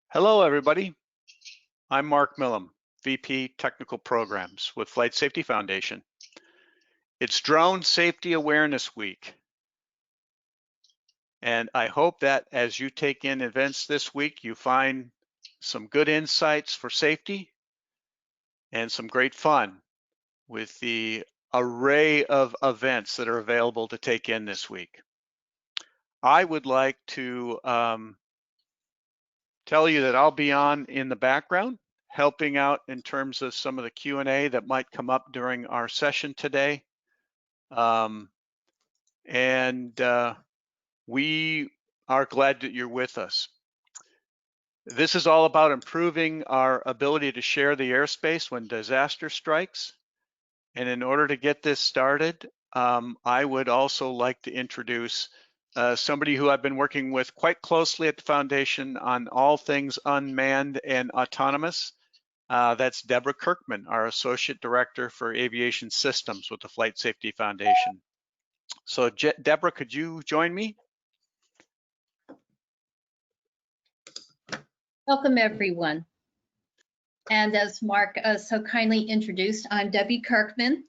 Hello, everybody. I'm Mark Millam, VP Technical Programs with Flight Safety Foundation. It's Drone Safety Awareness Week. And I hope that as you take in events this week, you find some good insights for safety and some great fun with the array of events that are available to take in this week. I would like to tell you that I'll be on in the background, helping out in terms of some of the Q&A that might come up during our session today. We are glad that you're with us. This is all about improving our ability to share the airspace when disaster strikes. And in order to get this started, I would also like to introduce somebody who I've been working with quite closely at the Foundation on all things unmanned and autonomous. That's Deborah Kirkman, our Associate Director for Aviation Systems with the Flight Safety Foundation. So Deborah, could you join me? Welcome, everyone. And as Mark so kindly introduced, I'm Debbie Kirkman,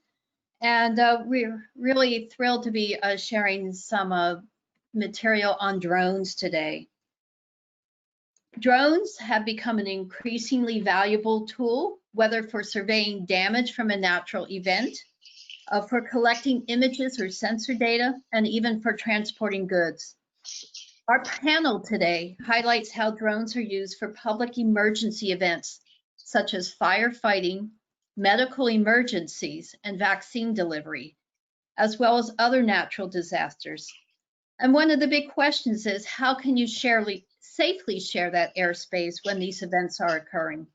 and we're really thrilled to be sharing some material on drones today. Drones have become an increasingly valuable tool, whether for surveying damage from a natural event, for collecting images or sensor data, and even for transporting goods. Our panel today highlights how drones are used for public emergency events, such as firefighting, medical emergencies, and vaccine delivery, as well as other natural disasters. And one of the big questions is, how can you safely share that airspace when these events are occurring?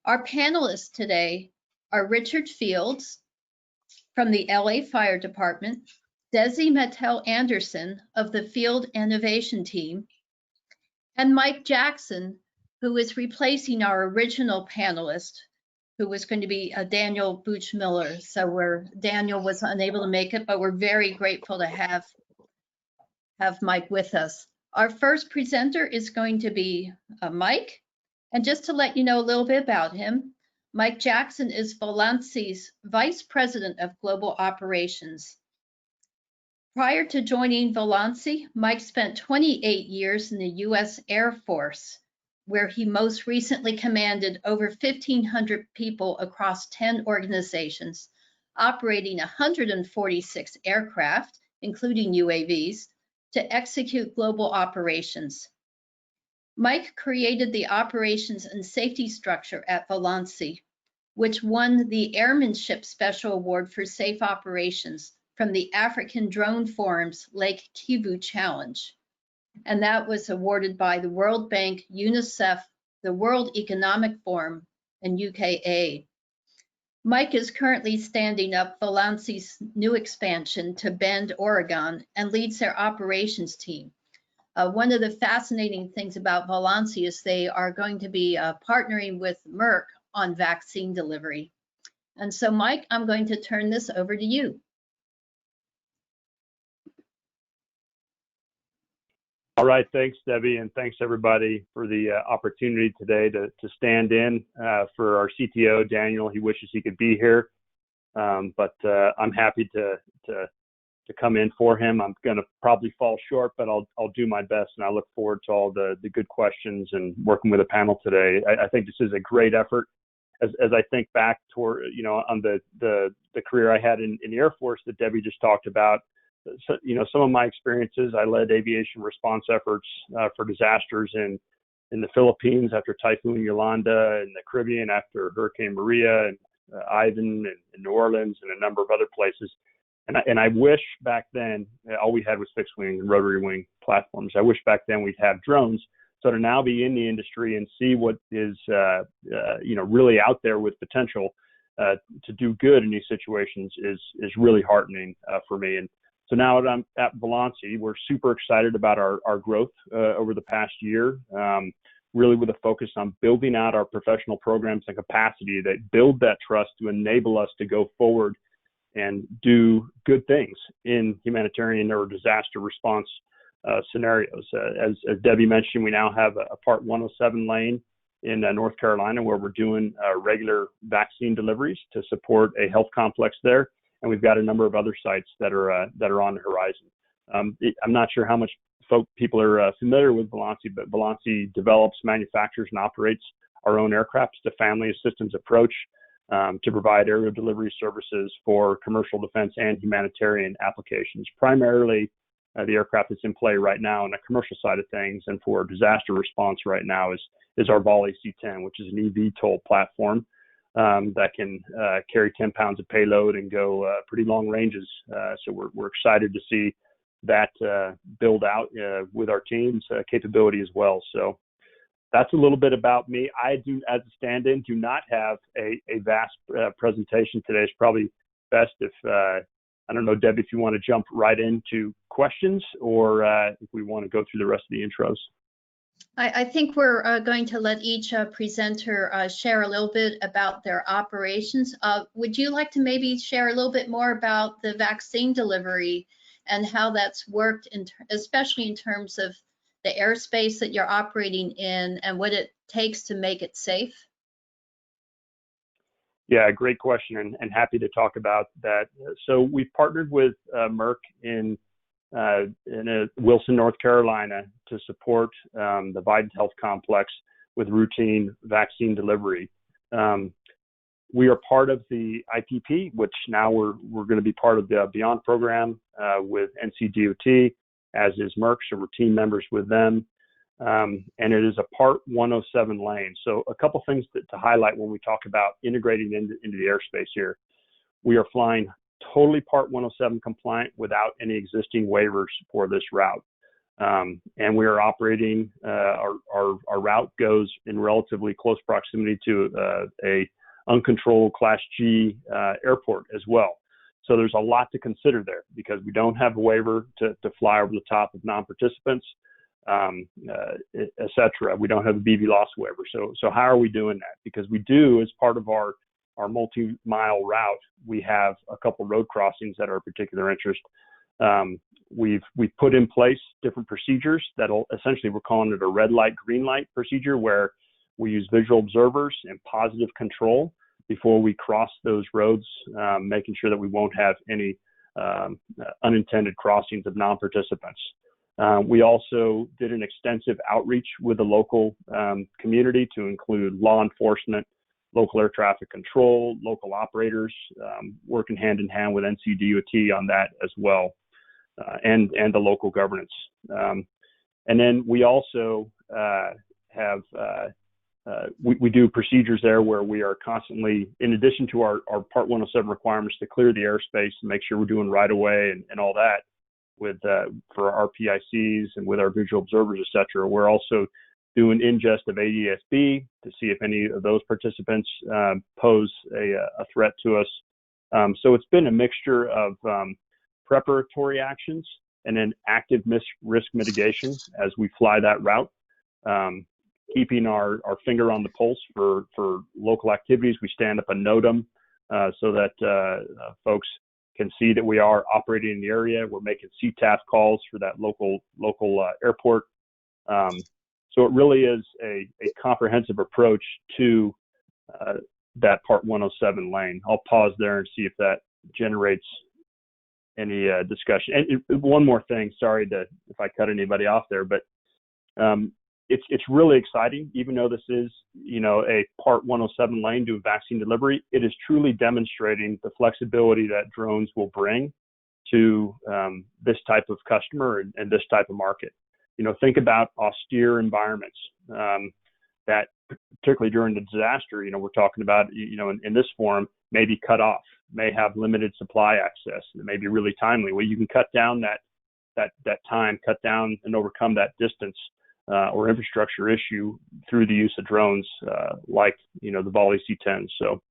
Our panelists today are Richard Fields from the LA Fire Department, Desiree Matel-Anderson of the Field Innovation Team, and Mike Jackson, who is replacing our original panelist, who was going to be Daniel Buchmiller. So Daniel was unable to make it, but we're very grateful to have Mike with us. Our first presenter is going to be Mike. And just to let you know a little bit about him, Mike Jackson is Volansi's Vice President of Global Operations. Prior to joining Volansi, Mike spent 28 years in the U.S. Air Force, where he most recently commanded over 1,500 people across 10 organizations, operating 146 aircraft, including UAVs, to execute global operations. Mike created the operations and safety structure at Volansi, which won the Airmanship Special Award for Safe Operations from the African Drone Forum's Lake Kivu Challenge. And that was awarded by the World Bank, UNICEF, the World Economic Forum, and UKA. Mike is currently standing up Volansi's new expansion to Bend, Oregon, and leads their operations team. One of the fascinating things about Volansi is they are going to be partnering with Merck on vaccine delivery. And so, Mike, I'm going to turn this over to you. All right, thanks, Debbie, and thanks everybody for the opportunity today to stand in for our CTO, Daniel. He wishes he could be here, but I'm happy to come in for him. I'm going to probably fall short, but I'll do my best, and I look forward to all the good questions and working with the panel today. I think this is a great effort. As I think back toward, on the career I had in the Air Force that Debbie just talked about. So, some of my experiences, I led aviation response efforts for disasters in the Philippines after Typhoon Yolanda, in the Caribbean after Hurricane Maria, and Ivan, and in New Orleans, and a number of other places. And I wish back then all we had was fixed wing and rotary wing platforms. I wish back then we'd have drones. So to now be in the industry and see what is really out there with potential to do good in these situations is really heartening for me. And so now that I'm at Volansi, we're super excited about our growth over the past year, really with a focus on building out our professional programs and capacity that build that trust to enable us to go forward and do good things in humanitarian or disaster response scenarios. As Debbie mentioned, we now have a Part 107 lane in North Carolina where we're doing regular vaccine deliveries to support a health complex there, and we've got a number of other sites that are on the horizon. I'm not sure how much people are familiar with Volansi, but Volansi develops, manufactures, and operates our own aircraft. It's a family of systems approach to provide aerial delivery services for commercial defense and humanitarian applications. Primarily, the aircraft that's in play right now on the commercial side of things and for disaster response right now is our Volley C-10, which is an eVTOL platform that can carry 10 pounds of payload and go pretty long ranges. So we're excited to see that build out with our team's capability as well. So that's a little bit about me. I do, as a stand-in, do not have a vast presentation today. It's probably best if, I don't know, Debbie, if you want to jump right into questions or if we want to go through the rest of the intros. I think we're going to let each presenter share a little bit about their operations. Would you like to maybe share a little bit more about the vaccine delivery and how that's worked, especially in terms of the airspace that you're operating in and what it takes to make it safe? Yeah, great question, and happy to talk about that. So we've partnered with Merck in Wilson, North Carolina, to support the Biden Health Complex with routine vaccine delivery. We are part of the IPP, which now we're going to be part of the Beyond program with NCDOT, as is Merck, so we're team members with them. And it is a Part 107 lane. So a couple things to highlight when we talk about integrating into the airspace here. We are flying totally Part 107 compliant without any existing waivers for this route. And we are operating, our route goes in relatively close proximity to a uncontrolled Class G airport as well. So there's a lot to consider there because we don't have a waiver to fly over the top of non-participants, et cetera. We don't have a BV loss waiver. So how are we doing that? Because we do, as part of our multi-mile route, we have a couple road crossings that are of particular interest. We've put in place different procedures that'll essentially, we're calling it a red light, green light procedure, where we use visual observers and positive control before we cross those roads, making sure that we won't have any unintended crossings of non-participants. We also did an extensive outreach with the local community to include law enforcement, local air traffic control, local operators, working hand in hand with NCDOT on that as well, and the local governance. And then we also have we do procedures there where we are constantly, in addition to our Part 107 requirements to clear the airspace and make sure we're doing right away and all that with for our PICs and with our visual observers, et cetera. We're also doing ingest of ADS-B to see if any of those participants pose a threat to us. So it's been a mixture of preparatory actions and then active risk mitigation as we fly that route. Keeping our finger on the pulse for local activities. We stand up a NOTAM so that folks can see that we are operating in the area. We're making CTAF calls for that local airport. So it really is a comprehensive approach to that Part 107 lane. I'll pause there and see if that generates any discussion. And one more thing, sorry if I cut anybody off there, but it's really exciting, even though this is, a Part 107 lane doing vaccine delivery. It is truly demonstrating the flexibility that drones will bring to this type of customer and this type of market. Think about austere environments that, particularly during the disaster, we're talking about, in this form, may be cut off, may have limited supply access, and it may be really timely. Well, you can cut down that time, cut down and overcome that distance or infrastructure issue through the use of drones like, the Volley C-10. So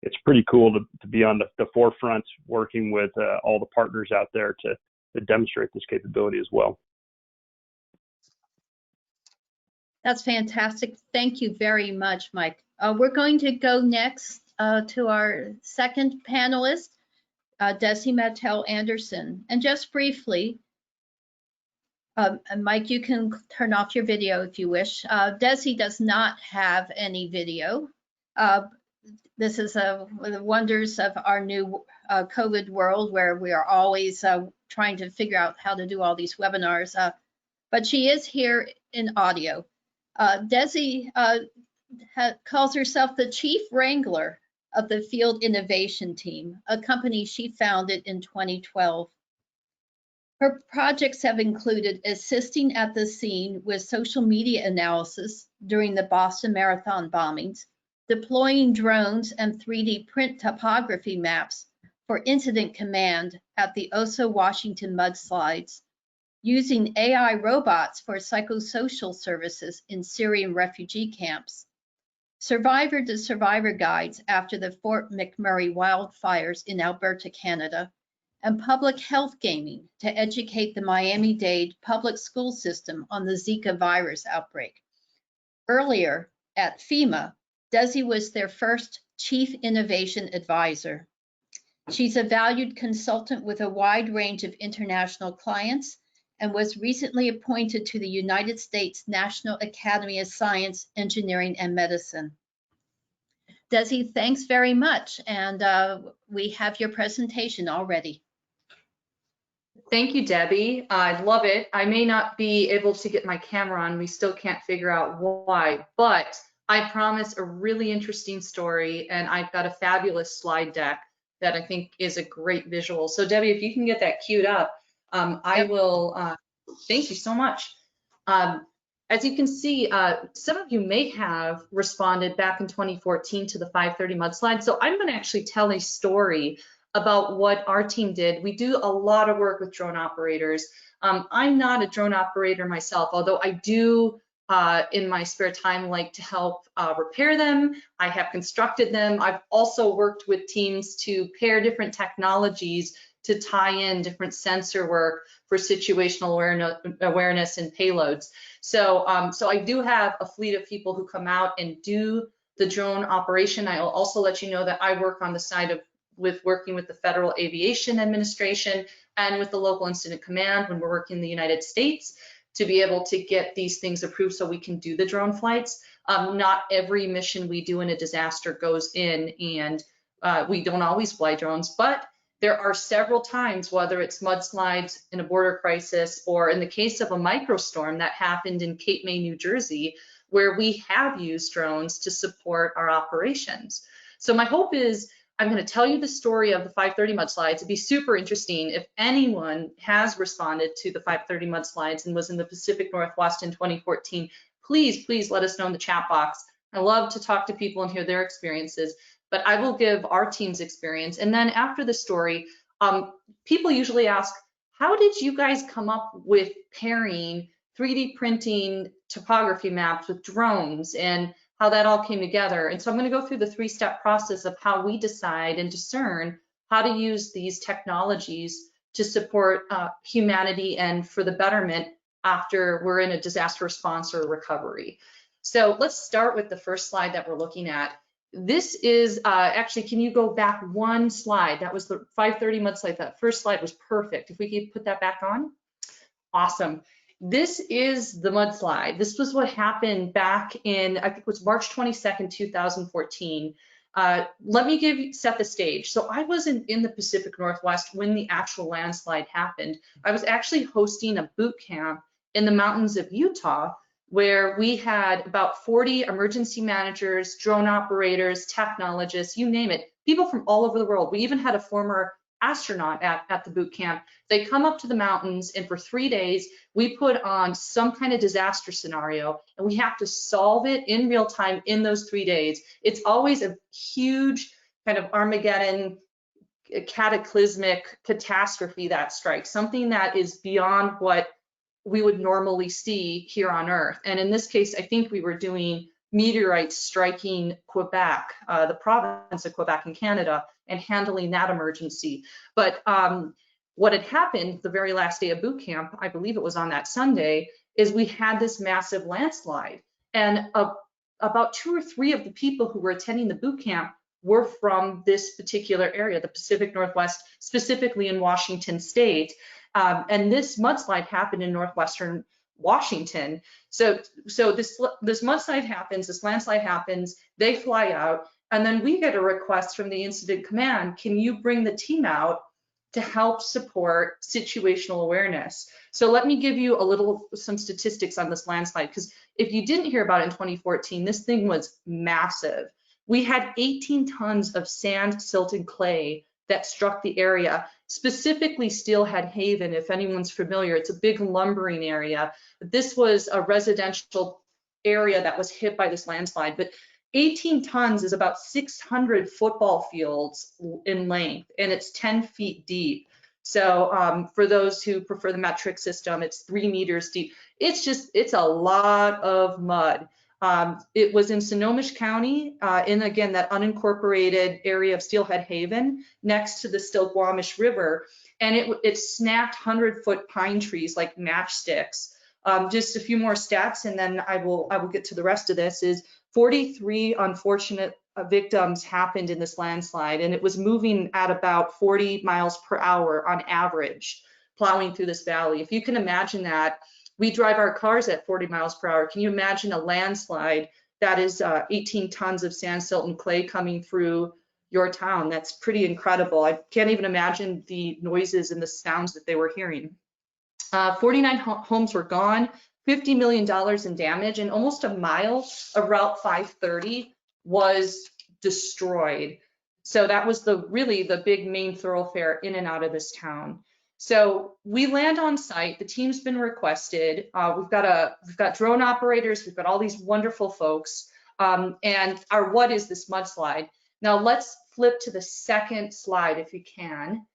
it's pretty cool to be on the forefront working with all the partners out there to demonstrate this capability as well. That's fantastic. Thank you very much, Mike. We're going to go next to our second panelist, Desiree Matel-Anderson. And just briefly, And Mike, you can turn off your video if you wish. Desi does not have any video. This is one of the wonders of our new COVID world, where we are always trying to figure out how to do all these webinars. But she is here in audio. Desi calls herself the Chief Wrangler of the Field Innovation Team, a company she founded in 2012. Her projects have included assisting at the scene with social media analysis during the Boston Marathon bombings, deploying drones and 3D print topography maps for incident command at the Oso, Washington mudslides, using AI robots for psychosocial services in Syrian refugee camps, survivor to survivor guides after the Fort McMurray wildfires in Alberta, Canada, and public health gaming to educate the Miami-Dade public school system on the Zika virus outbreak. Earlier, at FEMA, Desi was their first Chief Innovation Advisor. She's a valued consultant with a wide range of international clients and was recently appointed to the United States National Academy of Science, Engineering, and Medicine. Desi, thanks very much, and we have your presentation already. Thank you, Debbie. I love it. I may not be able to get my camera on. We still can't figure out why, but I promise a really interesting story, and I've got a fabulous slide deck that I think is a great visual. So Debbie, if you can get that queued up, I will, thank you so much. As you can see, some of you may have responded back in 2014 to the 530 mudslide. So I'm gonna actually tell a story about what our team did. We do a lot of work with drone operators. I'm not a drone operator myself, although I do in my spare time like to help repair them. I have constructed them. I've also worked with teams to pair different technologies to tie in different sensor work for situational awareness and payloads. So I do have a fleet of people who come out and do the drone operation. I'll also let you know that I work on the side of working with the Federal Aviation Administration and with the local incident command when we're working in the United States to be able to get these things approved so we can do the drone flights. Not every mission we do in a disaster goes in, and we don't always fly drones, but there are several times, whether it's mudslides in a border crisis or in the case of a microstorm that happened in Cape May, New Jersey, where we have used drones to support our operations. So my hope is I'm going to tell you the story of the 530 mudslides. It'd be super interesting if anyone has responded to the 530 mudslides and was in the Pacific Northwest in 2014. Please let us know in the chat box. I love to talk to people and hear their experiences, but I will give our team's experience. And then after the story, people usually ask, how did you guys come up with pairing 3D printing topography maps with drones and how that all came together? And so I'm going to go through the three-step process of how we decide and discern how to use these technologies to support humanity and for the betterment after we're in a disaster response or recovery. So let's start with the first slide that we're looking at. This is actually, can you go back one slide? That was the 530 mudslide. That first slide was perfect. If we could put that back on. Awesome. This is the mudslide. This was what happened back in, I think it was March 22nd, 2014. Let me set the stage. So I wasn't in the Pacific Northwest when the actual landslide happened. I was actually hosting a boot camp in the mountains of Utah, where we had about 40 emergency managers, drone operators, technologists, you name it, people from all over the world. We even had a former astronaut at the boot camp. They come up to the mountains, and for 3 days, we put on some kind of disaster scenario, and we have to solve it in real time in those 3 days. It's always a huge kind of Armageddon, cataclysmic catastrophe that strikes, something that is beyond what we would normally see here on Earth. And in this case, I think we were doing meteorites striking Quebec, the province of Quebec in Canada, and handling that emergency. But what had happened the very last day of boot camp, I believe it was on that Sunday, is we had this massive landslide. And about 2 or 3 of the people who were attending the boot camp were from this particular area, the Pacific Northwest, specifically in Washington State. And this mudslide happened in northwestern Washington. So this mudslide happens, this landslide happens, they fly out, and then we get a request from the incident command, can you bring the team out to help support situational awareness? So let me give you some statistics on this landslide, because if you didn't hear about it in 2014, this thing was massive. We had 18 tons of sand, silt, and clay that struck the area, specifically Steelhead Haven, if anyone's familiar. It's a big lumbering area. This was a residential area that was hit by this landslide, but 18 tons is about 600 football fields in length, and it's 10 feet deep. So for those who prefer the metric system, it's 3 meters deep. It's a lot of mud. It was in Sonoma County, in again, that unincorporated area of Steelhead Haven, next to the Still-Squamish River, and it snapped 100-foot pine trees like matchsticks. Just a few more stats, and then I will get to the rest of this. Is 43 unfortunate victims happened in this landslide, and it was moving at about 40 miles per hour on average, plowing through this valley. If you can imagine that, we drive our cars at 40 miles per hour. Can you imagine a landslide that is 18 tons of sand, silt, and clay coming through your town? That's pretty incredible. I can't even imagine the noises and the sounds that they were hearing. 49 homes were gone, $50 million in damage, and almost a mile of Route 530 was destroyed. So that was really the big main thoroughfare in and out of this town. So we land on site. The team's been requested. We've got drone operators. We've got all these wonderful folks. And our what is this mudslide? Now let's flip to the second slide if you can.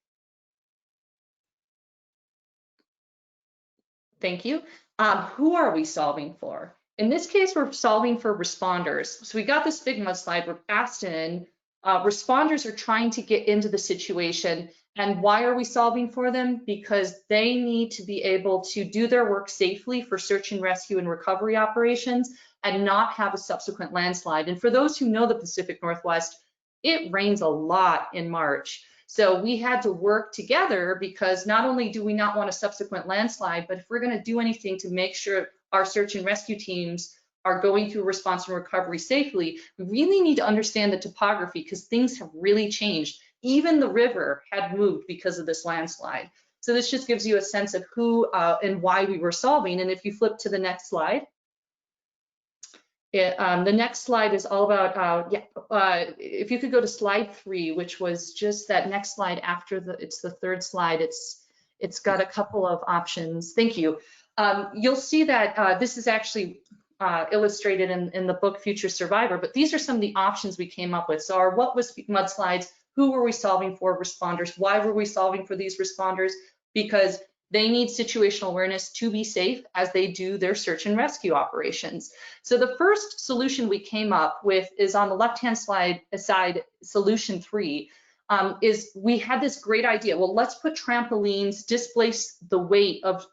Thank you. Who are we solving for? In this case, we're solving for responders. So we got this big mudslide. We're asked in. Responders are trying to get into the situation. And why are we solving for them? Because they need to be able to do their work safely for search and rescue and recovery operations and not have a subsequent landslide. And for those who know the Pacific Northwest, it rains a lot in March. So we had to work together, because not only do we not want a subsequent landslide, but if we're going to do anything to make sure our search and rescue teams are going through response and recovery safely, we really need to understand the topography, because things have really changed. Even the river had moved because of this landslide. So this just gives you a sense of who and why we were solving. And if you flip to the next slide, the next slide is all about, if you could go to slide 3, which was just that next slide after it's the third slide. It's got a couple of options. Thank you. You'll see that this is actually illustrated in the book Future Survivor, but these are some of the options we came up with. So our what was mudslides, who were we solving for? Responders. Why were we solving for these responders? Because they need situational awareness to be safe as they do their search and rescue operations. So the first solution we came up with is on the left-hand side, solution 3, is we had this great idea. Well, let's put trampolines, displace the weight of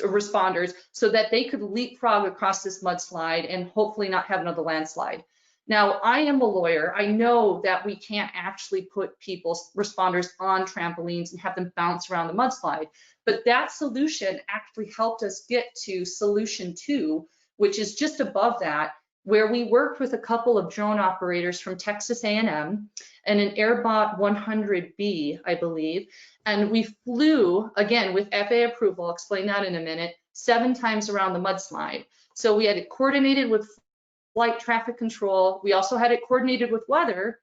responders so that they could leapfrog across this mudslide and hopefully not have another landslide. Now, I am a lawyer. I know that we can't actually put responders on trampolines and have them bounce around the mudslide, but that solution actually helped us get to solution 2, which is just above that, where we worked with a couple of drone operators from Texas A&M and an Airbot 100B, I believe, and we flew, again, with FAA approval, I'll explain that in a minute, 7 times around the mudslide. So we had it coordinated with flight traffic control. We also had it coordinated with weather,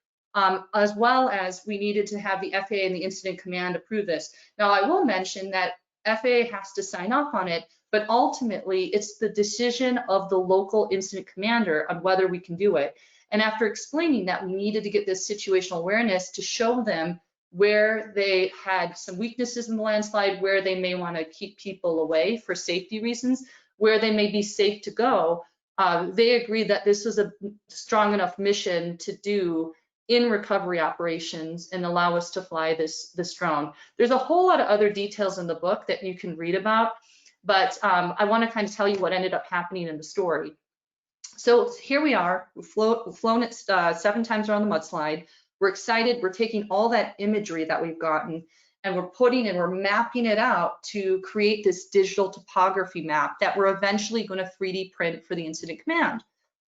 as well as we needed to have the FAA and the incident command approve this. Now, I will mention that FAA has to sign off on it, but ultimately it's the decision of the local incident commander on whether we can do it. And after explaining that we needed to get this situational awareness to show them where they had some weaknesses in the landslide, where they may want to keep people away for safety reasons, where they may be safe to go, they agreed that this was a strong enough mission to do in recovery operations and allow us to fly this drone. There's a whole lot of other details in the book that you can read about, but I want to kind of tell you what ended up happening in the story. So here we are, we've flown it 7 times around the mudslide. We're excited, we're taking all that imagery that we've gotten, and we're mapping it out to create this digital topography map that we're eventually going to 3D print for the incident command.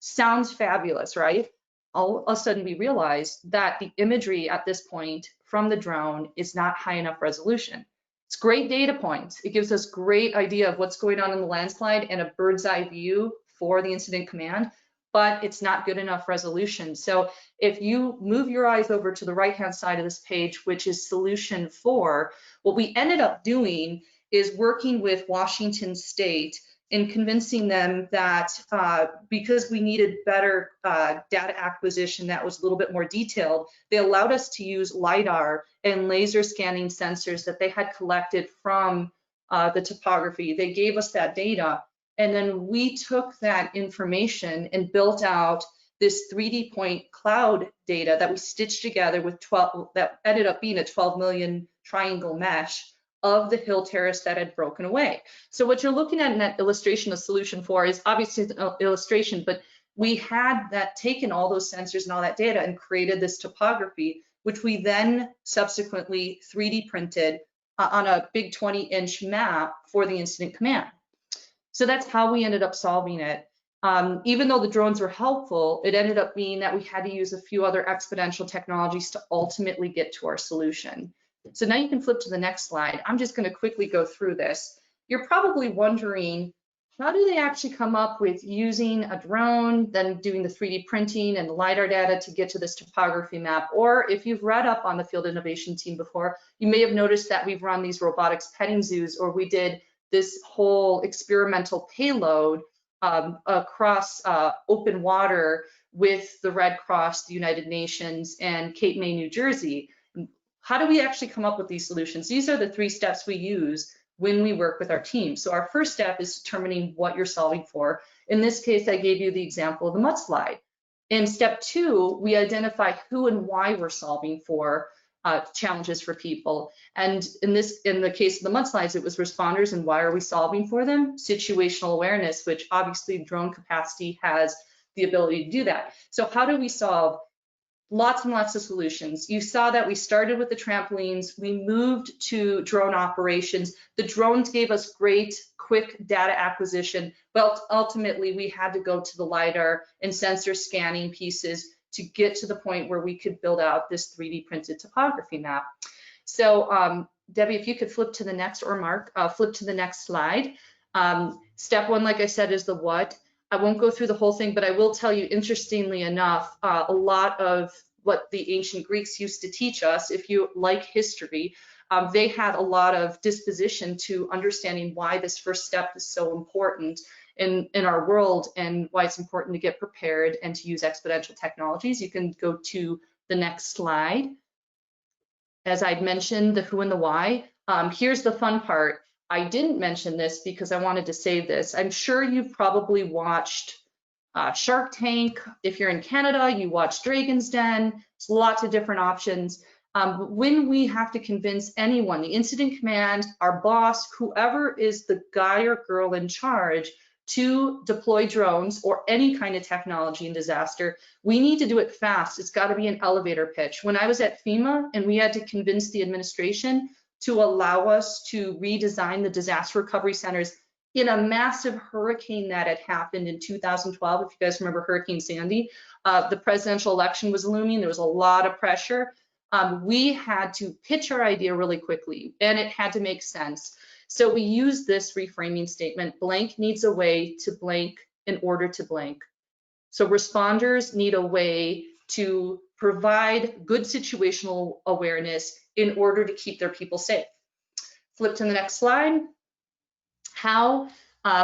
Sounds fabulous, right? All of a sudden we realize that the imagery at this point from the drone is not high enough resolution. It's great data points. It gives us great idea of what's going on in the landslide and a bird's eye view for the incident command, but it's not good enough resolution. So if you move your eyes over to the right-hand side of this page, which is solution 4, what we ended up doing is working with Washington State in convincing them that because we needed better data acquisition that was a little bit more detailed, they allowed us to use LiDAR and laser scanning sensors that they had collected from the topography. They gave us that data, and then we took that information and built out this 3D point cloud data that we stitched together with 12, that ended up being a 12 million triangle mesh of the hill terrace that had broken away. So what you're looking at in that illustration of solution 4 is obviously an illustration, but we had that taken all those sensors and all that data and created this topography, which we then subsequently 3D printed on a big 20-inch map for the incident command. So that's how we ended up solving it. Even though the drones were helpful, it ended up being that we had to use a few other exponential technologies to ultimately get to our solution. So now you can flip to the next slide. I'm just going to quickly go through this. You're probably wondering, how do they actually come up with using a drone, then doing the 3D printing and the LiDAR data to get to this topography map? Or if you've read up on the field innovation team before, you may have noticed that we've run these robotics petting zoos, or we did this whole experimental payload across open water with the Red Cross, the United Nations, and Cape May, New Jersey. How do we actually come up with these solutions? These are the 3 steps we use when we work with our team. So our first step is determining what you're solving for. In this case, I gave you the example of the mudslide. In step 2, we identify who and why we're solving for challenges for people. And in the case of the mudslides, it was responders, and why are we solving for them? Situational awareness, which obviously drone capacity has the ability to do that. So how do we solve? Lots and lots of solutions. You saw that we started with the trampolines, we moved to drone operations. The drones gave us great, quick data acquisition, but ultimately we had to go to the LiDAR and sensor scanning pieces to get to the point where we could build out this 3D printed topography map. So Debbie, if you could flip to the next, or Mark, flip to the next slide. Step 1, like I said, is the what. I won't go through the whole thing, but I will tell you, interestingly enough, a lot of what the ancient Greeks used to teach us, if you like history, they had a lot of disposition to understanding why this first step is so important in our world and why it's important to get prepared and to use exponential technologies. You can go to the next slide. As I'd mentioned, the who and the why. Here's the fun part. I didn't mention this because I wanted to save this. I'm sure you've probably watched Shark Tank. If you're in Canada, you watch Dragon's Den. There's lots of different options. But when we have to convince anyone, the incident command, our boss, whoever is the guy or girl in charge to deploy drones or any kind of technology in disaster, we need to do it fast. It's got to be an elevator pitch. When I was at FEMA and we had to convince the administration to allow us to redesign the disaster recovery centers in a massive hurricane that had happened in 2012, if you guys remember Hurricane Sandy, the presidential election was looming, there was a lot of pressure. We had to pitch our idea really quickly, and it had to make sense. So we used this reframing statement: blank needs a way to blank in order to blank. So responders need a way to provide good situational awareness in order to keep their people safe. Flip to the next slide. How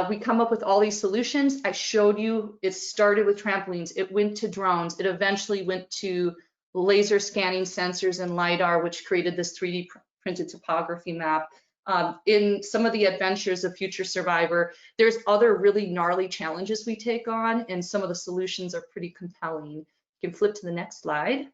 we come up with all these solutions. I showed you it started with trampolines, it went to drones, it eventually went to laser scanning sensors and LiDAR, which created this 3D printed topography map. In some of the adventures of Future Survivor, there's other really gnarly challenges we take on, and some of the solutions are pretty compelling. You can flip to the next slide.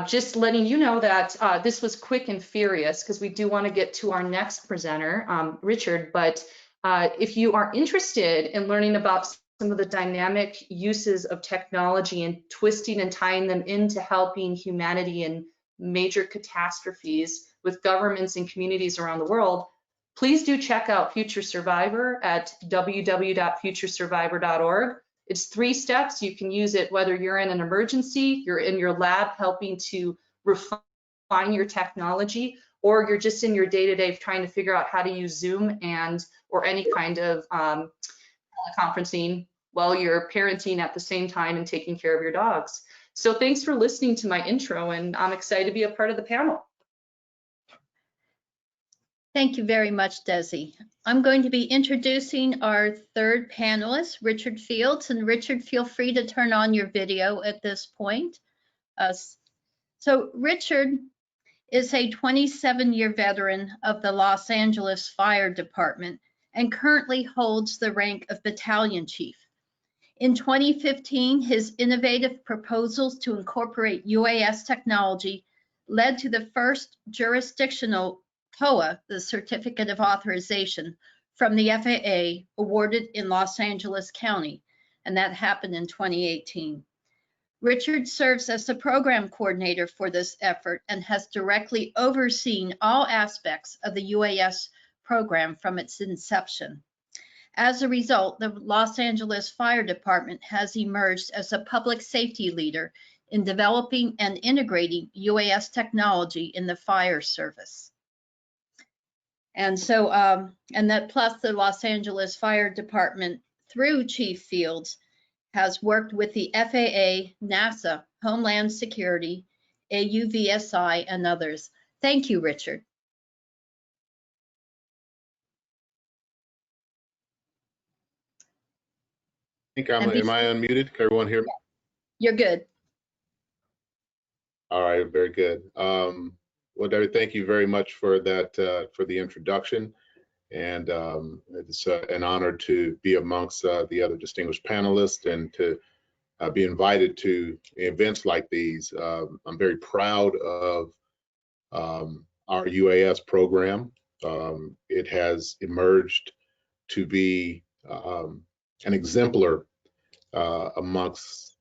Just letting you know that this was quick and furious because we do want to get to our next presenter, Richard, but if you are interested in learning about some of the dynamic uses of technology and twisting and tying them into helping humanity in major catastrophes with governments and communities around the world, please do check out Future Survivor at www.futuresurvivor.org. It's 3 steps. You can use it whether you're in an emergency, you're in your lab helping to refine your technology, or you're just in your day-to-day trying to figure out how to use Zoom or any kind of teleconferencing while you're parenting at the same time and taking care of your dogs. So thanks for listening to my intro, and I'm excited to be a part of the panel. Thank you very much, Desi. I'm going to be introducing our 3rd panelist, Richard Fields. And Richard, feel free to turn on your video at this point. So Richard is a 27-year veteran of the Los Angeles Fire Department and currently holds the rank of battalion chief. In 2015, his innovative proposals to incorporate UAS technology led to the first jurisdictional COA, the Certificate of Authorization, from the FAA awarded in Los Angeles County, and that happened in 2018. Richard serves as the program coordinator for this effort and has directly overseen all aspects of the UAS program from its inception. As a result, the Los Angeles Fire Department has emerged as a public safety leader in developing and integrating UAS technology in the fire service. And so, and that plus the Los Angeles Fire Department through Chief Fields has worked with the FAA, NASA, Homeland Security, AUVSI, and others. Thank you, Richard. I think am I unmuted? Can everyone hear me? You're good. All right, very good. Well, Debbie, thank you very much for that, for the introduction. And it's an honor to be amongst the other distinguished panelists and to be invited to events like these. I'm very proud of our UAS program. It has emerged to be an exemplar amongst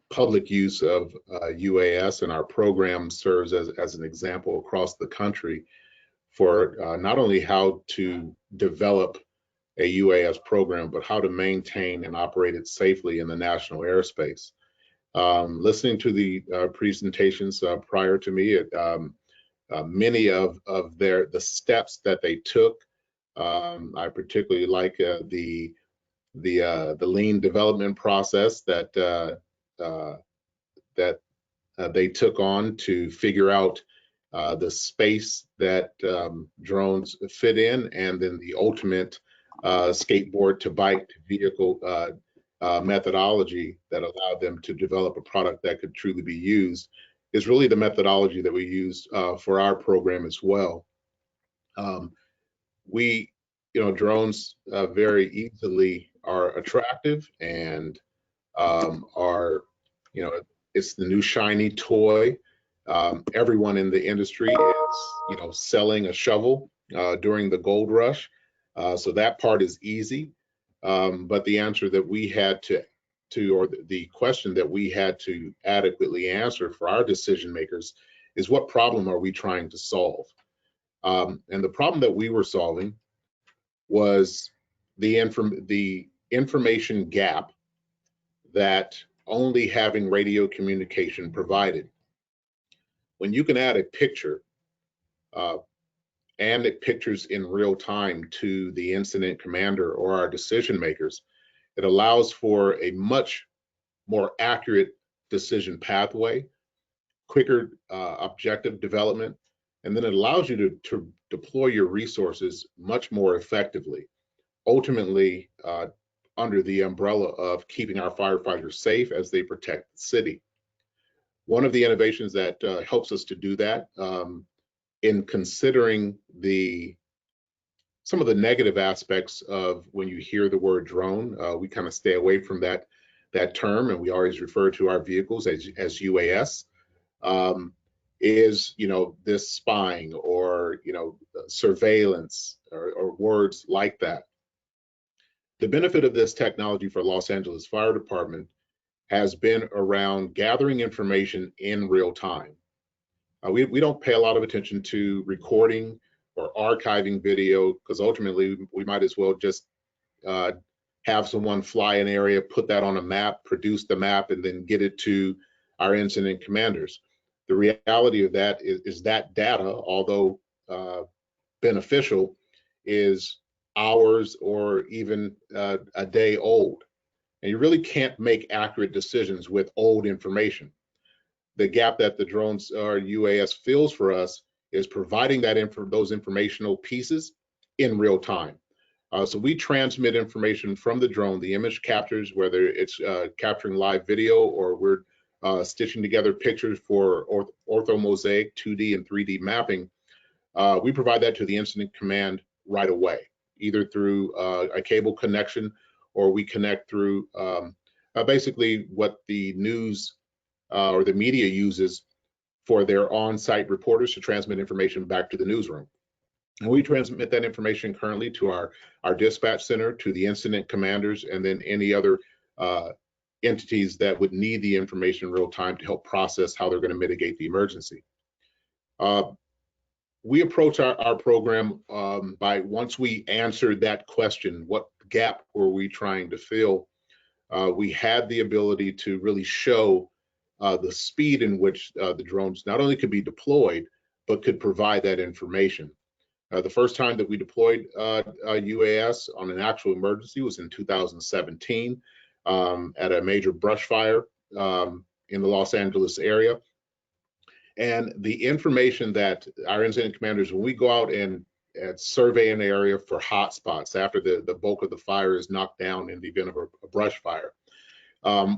public use of UAS, and our program serves as an example across the country for not only how to develop a UAS program, but how to maintain and operate it safely in the national airspace. Listening to the presentations prior to me, many of the steps that they took, I particularly like the lean development process that they took on to figure out the space that drones fit in, and then the ultimate skateboard to bike vehicle methodology that allowed them to develop a product that could truly be used is really the methodology that we used for our program as well. Drones very easily are attractive and are, it's the new shiny toy. Everyone in the industry is, selling a shovel during the gold rush. So that part is easy. But the answer that we had or the question that we had to adequately answer for our decision makers is, what problem are we trying to solve? And the problem that we were solving was the information gap that only having radio communication provided. When you can add a picture and it pictures in real time to the incident commander or our decision makers, it allows for a much more accurate decision pathway, quicker objective development, and then it allows you to deploy your resources much more effectively, ultimately under the umbrella of keeping our firefighters safe as they protect the city. One of the innovations that helps us to do that, in considering some of the negative aspects of when you hear the word drone, we kind of stay away from that term, and we always refer to our vehicles as UAS. Is this spying or surveillance or words like that. The benefit of this technology for Los Angeles Fire Department has been around gathering information in real time. We don't pay a lot of attention to recording or archiving video, because ultimately we might as well just have someone fly an area, put that on a map, produce the map, and then get it to our incident commanders. The reality of that is that data, although beneficial, is hours or even a day old. And you really can't make accurate decisions with old information. The gap that the drones or UAS fills for us is providing those informational pieces in real time. So we transmit information from the drone, the image captures, whether it's capturing live video or we're stitching together pictures for orthomosaic 2D and 3D mapping. We provide that to the incident command right away, either through a cable connection, or we connect through basically what the news or the media uses for their on-site reporters to transmit information back to the newsroom. And we transmit that information currently to our dispatch center, to the incident commanders, and then any other entities that would need the information in real time to help process how they're going to mitigate the emergency. We approach our program by, once we answered that question, what gap were we trying to fill? We had the ability to really show the speed in which the drones not only could be deployed, but could provide that information. The first time that we deployed a UAS on an actual emergency was in 2017 at a major brush fire in the Los Angeles area. And the information that our incident commanders, when we go out and survey an area for hot spots after the bulk of the fire is knocked down in the event of a brush fire,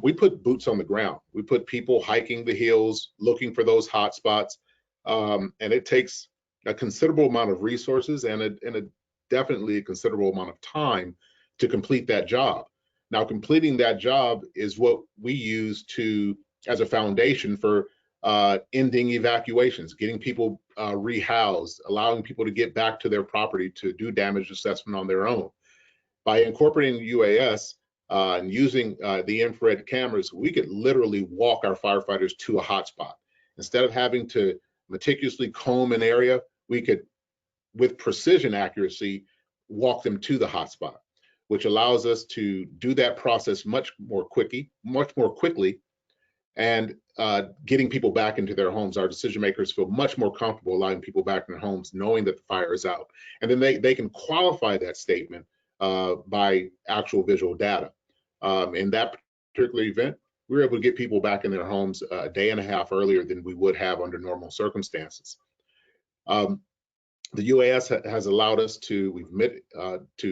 we put boots on the ground. We put people hiking the hills, looking for those hot spots, and it takes a considerable amount of resources and definitely a considerable amount of time to complete that job. Now, completing that job is what we use as a foundation for ending evacuations, getting people rehoused, allowing people to get back to their property to do damage assessment on their own. By incorporating UAS and using the infrared cameras, we could literally walk our firefighters to a hotspot. Instead of having to meticulously comb an area, we could, with precision accuracy, walk them to the hotspot, which allows us to do that process much more quickly, and getting people back into their homes. Our decision makers feel much more comfortable allowing people back in their homes, knowing that the fire is out. And then they can qualify that statement by actual visual data. In that particular event, we were able to get people back in their homes a day and a half earlier than we would have under normal circumstances. The UAS has allowed us to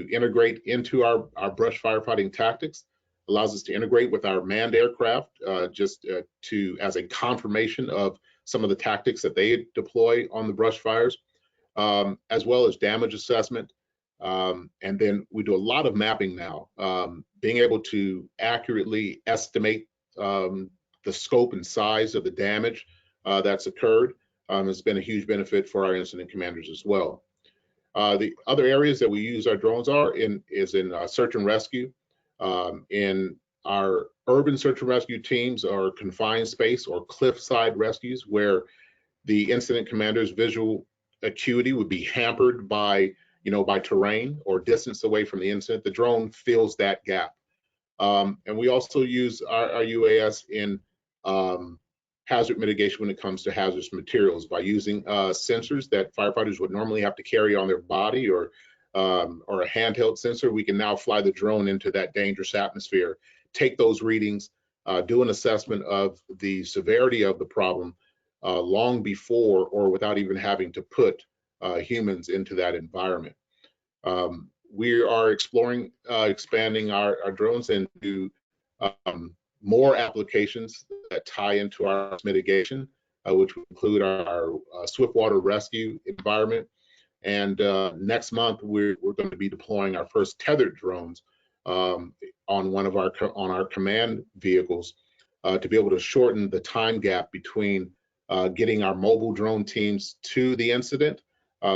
integrate into our brush firefighting tactics, allows us to integrate with our manned aircraft as a confirmation of some of the tactics that they deploy on the brush fires, as well as damage assessment. And then we do a lot of mapping now, being able to accurately estimate the scope and size of the damage that's occurred has been a huge benefit for our incident commanders as well. The other areas that we use our drones is in search and rescue. In our urban search and rescue teams are confined space or cliffside rescues, where the incident commander's visual acuity would be hampered by terrain or distance away from the incident. The drone fills that gap. And we also use our UAS in hazard mitigation when it comes to hazardous materials by using sensors that firefighters would normally have to carry on their body, or a handheld sensor. We can now fly the drone into that dangerous atmosphere, take those readings, do an assessment of the severity of the problem long before or without even having to put humans into that environment. We are exploring expanding our drones into more applications that tie into our mitigation, which would include our swiftwater rescue environment. And next month, we're going to be deploying our first tethered drones on our command vehicles to be able to shorten the time gap between getting our mobile drone teams to the incident,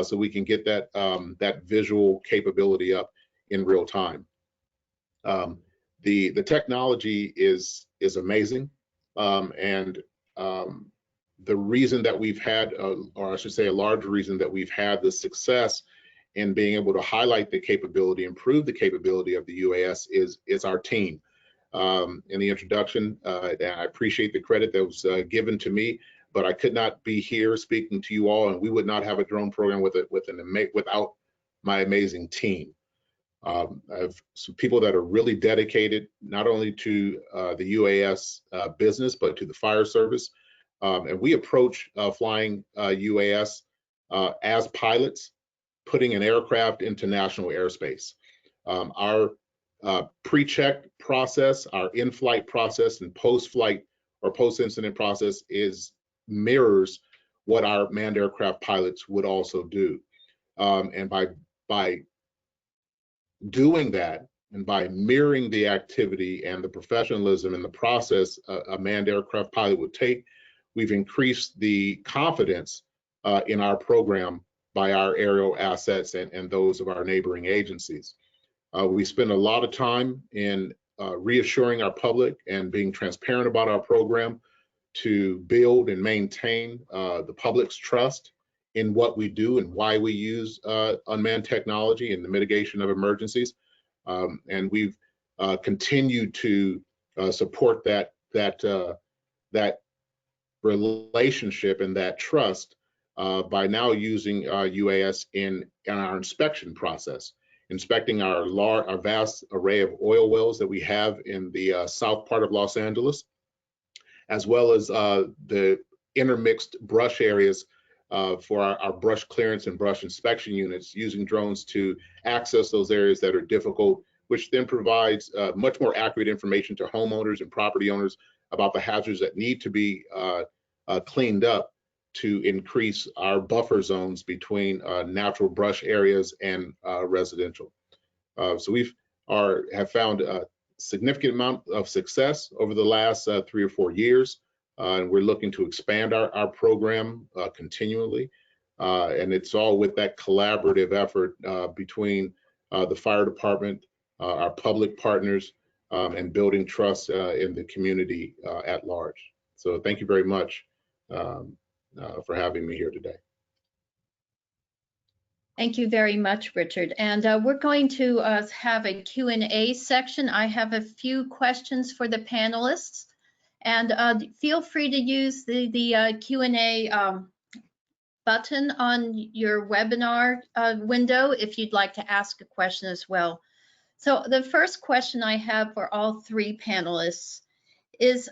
so we can get that visual capability up in real time. The technology is amazing, and the reason that we've had, or I should say, a large reason that we've had the success in being able to highlight the capability, improve the capability of the UAS is our team. In the introduction, I appreciate the credit that was given to me, but I could not be here speaking to you all, and we would not have a drone program without my amazing team. I have some people that are really dedicated, not only to the UAS business, but to the fire service. And we approach flying UAS as pilots, putting an aircraft into national airspace. Our pre-check process, our in-flight process, and post-flight or post-incident process mirrors what our manned aircraft pilots would also do. And by doing that, and by mirroring the activity and the professionalism and the process a manned aircraft pilot would take, we've increased the confidence in our program by our aerial assets and those of our neighboring agencies. We spend a lot of time in reassuring our public and being transparent about our program to build and maintain the public's trust in what we do and why we use unmanned technology in the mitigation of emergencies. And we've continued to support that relationship and that trust by now using UAS in our inspection process, inspecting our vast array of oil wells that we have in the south part of Los Angeles, as well as the intermixed brush areas for our brush clearance and brush inspection units, using drones to access those areas that are difficult, which then provides much more accurate information to homeowners and property owners about the hazards that need to be cleaned up to increase our buffer zones between natural brush areas and residential. So have found a significant amount of success over the last 3 or 4 years. And we're looking to expand our program continually. And it's all with that collaborative effort between the fire department, our public partners, and building trust in the community at large. So thank you very much for having me here today. Thank you very much, Richard. And we're going to have a Q&A section. I have a few questions for the panelists. And feel free to use the Q&A button on your webinar window if you'd like to ask a question as well. So the first question I have for all three panelists is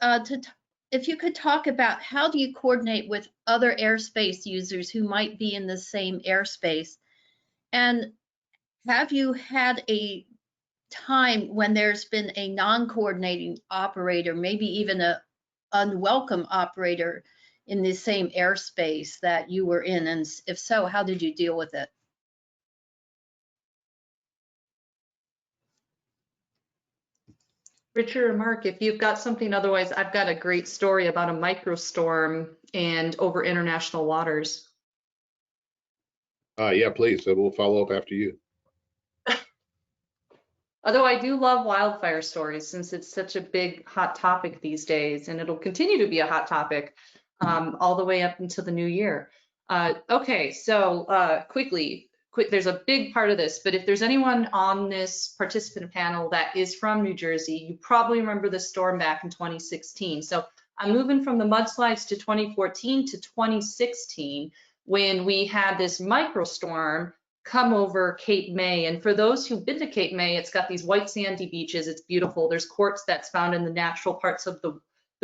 if you could talk about how do you coordinate with other airspace users who might be in the same airspace? And have you had a time when there's been a non-coordinating operator, maybe even an unwelcome operator in the same airspace that you were in? And if so, how did you deal with it? Richard or Mark, if you've got something, otherwise I've got a great story about a microstorm and over international waters. Yeah, please. We'll follow up after you. Although I do love wildfire stories, since it's such a big hot topic these days, and it'll continue to be a hot topic all the way up until the new year. Okay, so quick, there's a big part of this, but if there's anyone on this participant panel that is from New Jersey, you probably remember the storm back in 2016. So I'm moving from the mudslides to 2014 to 2016, when we had this microstorm come over Cape May. And for those who've been to Cape May, it's got these white sandy beaches. It's beautiful. There's quartz that's found in the natural parts of the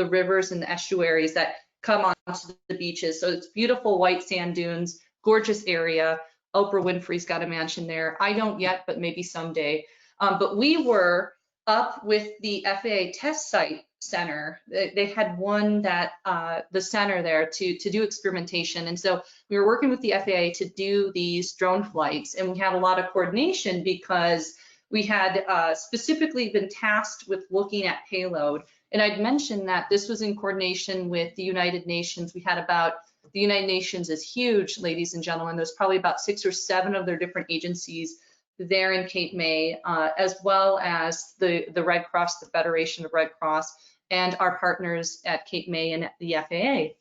rivers and the estuaries that come onto the beaches. So it's beautiful white sand dunes, gorgeous area. Oprah Winfrey's got a mansion there. I don't yet, but maybe someday. But we were up with the FAA test site center. They had one that the center there to do experimentation. And so we were working with the FAA to do these drone flights, and we had a lot of coordination because we had specifically been tasked with looking at payload. And I'd mentioned that this was in coordination with the United Nations. We had the United Nations is huge, ladies and gentlemen. There's probably about 6 or 7 of their different agencies there in Cape May, as well as the Red Cross, the Federation of Red Cross, and our partners at Cape May and at the FAA.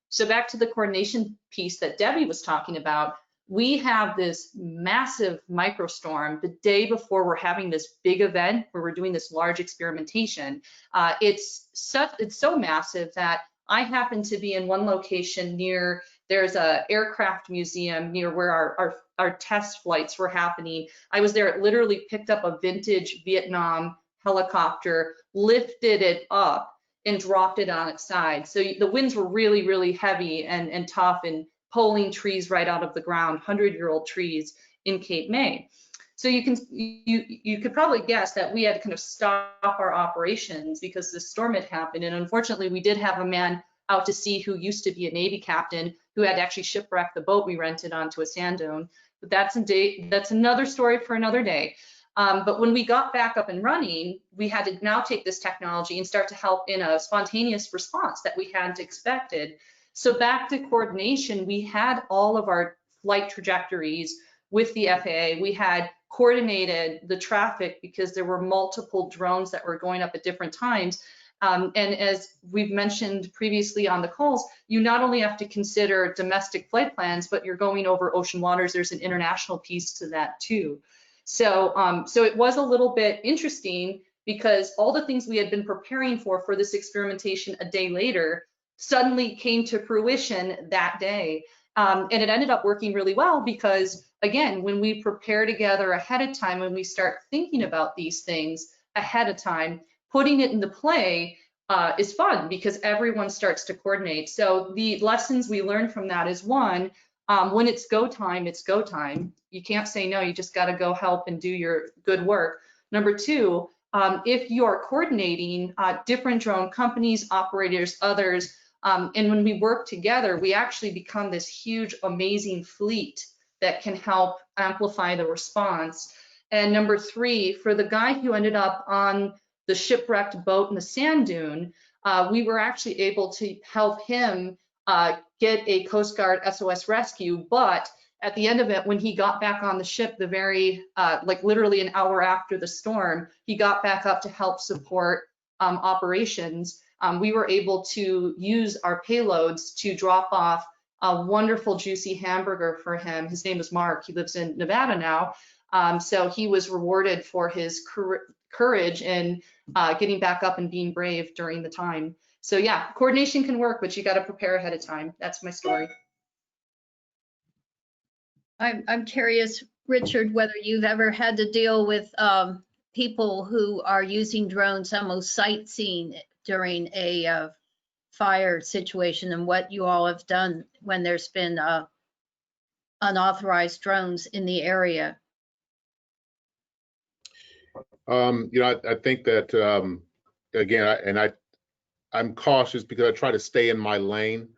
So back to the coordination piece that Debbie was talking about, we have this massive microstorm the day before we're having this big event where we're doing this large experimentation. It's so massive that I happen to be in one location near, there's a aircraft museum near where our test flights were happening. I was there, it literally picked up a vintage Vietnam helicopter, lifted it up, and dropped it on its side. So the winds were really, really heavy and tough, and pulling trees right out of the ground, 100-year-old trees in Cape May. So you could probably guess that we had to kind of stop our operations because the storm had happened. And unfortunately, we did have a man out to sea who used to be a Navy captain who had actually shipwrecked the boat we rented onto a sand dune. But that's another story for another day. But when we got back up and running, we had to now take this technology and start to help in a spontaneous response that we hadn't expected. So back to coordination, we had all of our flight trajectories with the FAA. We had coordinated the traffic because there were multiple drones that were going up at different times. And as we've mentioned previously on the calls, you not only have to consider domestic flight plans, but you're going over ocean waters. There's an international piece to that too. So, so it was a little bit interesting because all the things we had been preparing for this experimentation a day later suddenly came to fruition that day. And it ended up working really well because, again, when we prepare together ahead of time, when we start thinking about these things ahead of time, putting it into play is fun because everyone starts to coordinate. So the lessons we learned from that is, one, when it's go time, it's go time. You can't say no, you just got to go help and do your good work. Number two, if you are coordinating different drone companies, operators, others, and when we work together, we actually become this huge, amazing fleet that can help amplify the response. And number three, for the guy who ended up on the shipwrecked boat in the sand dune, we were actually able to help him get a Coast Guard SOS rescue. But at the end of it, when he got back on the ship, the very, like literally an hour after the storm, he got back up to help support operations. We were able to use our payloads to drop off a wonderful juicy hamburger for him. His name is Mark. He lives in Nevada now. So he was rewarded for his courage in getting back up and being brave during the time. So yeah, coordination can work, but you got to prepare ahead of time. That's my story. I'm curious, Richard, whether you've ever had to deal with people who are using drones almost sightseeing during a fire situation, and what you all have done when there's been unauthorized drones in the area. You know, I think that again, I'm cautious because I try to stay in my lane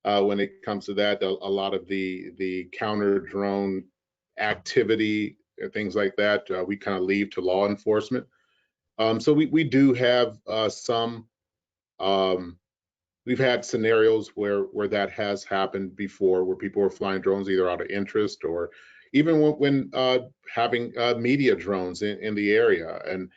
when it comes to that. A lot of the counter drone activity and things like that, we kind of leave to law enforcement. So we do have some. We've had scenarios where that has happened before, where people are flying drones either out of interest or even when having media drones in the area. And